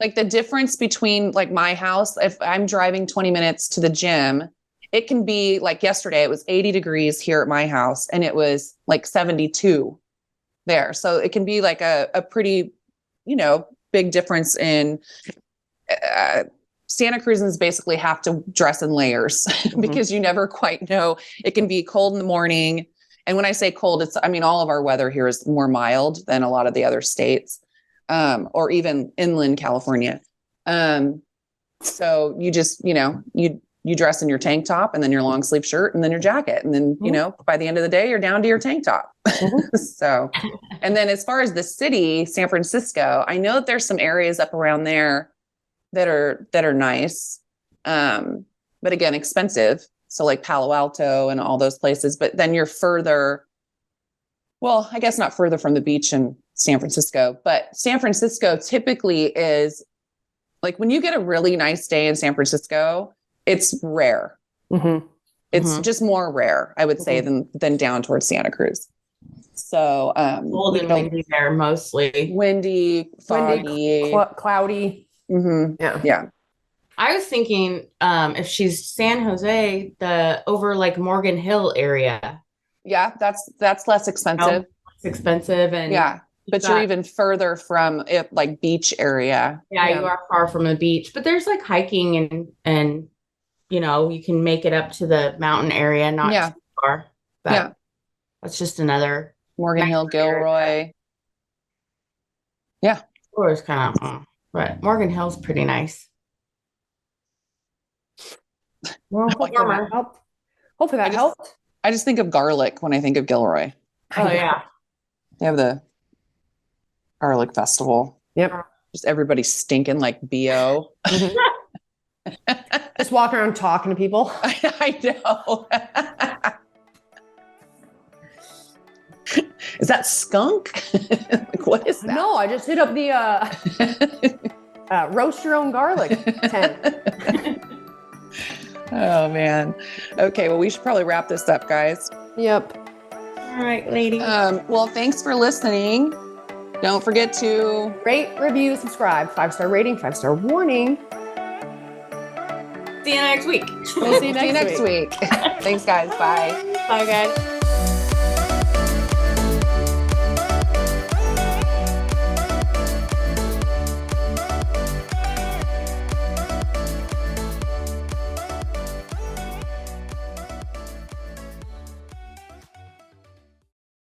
like the difference between like my house, if I'm driving 20 minutes to the gym, it can be like yesterday, it was 80 degrees here at my house and it was like 72 there. So it can be like a pretty, big difference in Santa Cruzans basically have to dress in layers because you never quite know. It can be cold in the morning. And when I say cold, all of our weather here is more mild than a lot of the other states. Or even inland California. So you just, you dress in your tank top and then your long sleeve shirt and then your jacket. And then, by the end of the day, you're down to your tank top. So, and then as far as the city, San Francisco, I know that there's some areas up around there that are nice. But again, expensive. So like Palo Alto and all those places, but then you're further, well, I guess not further from the beach in San Francisco, but San Francisco typically is like, when you get a really nice day in San Francisco, it's rare. It's just more rare, I would say, than down towards Santa Cruz. So, cold and windy there, mostly windy, foggy, cloudy. Yeah. I was thinking, if she's San Jose, over like Morgan Hill area. Yeah, that's less expensive. Less expensive, and but you're even further from it, like beach area. Yeah, you are far from the beach, but there's like hiking and you can make it up to the mountain area, not too far. But that's just another Morgan Hill, Gilroy. Area. Yeah, or it's kind of, but Morgan Hill's pretty nice. Well, hopefully that helped. I just think of garlic when I think of Gilroy. Oh yeah, they have the garlic festival. Yep, just everybody stinking like BO. Just walking around talking to people. I know. Is that skunk? Like, what is that? No, I just hit up the roast your own garlic tent. Oh man. Okay, well, we should probably wrap this up, guys. Yep. All right, ladies. Well, thanks for listening. Don't forget to rate, review, subscribe, 5-star rating, 5-star warning. See you next week. We'll see you next week. Thanks, guys. Bye. Bye, guys.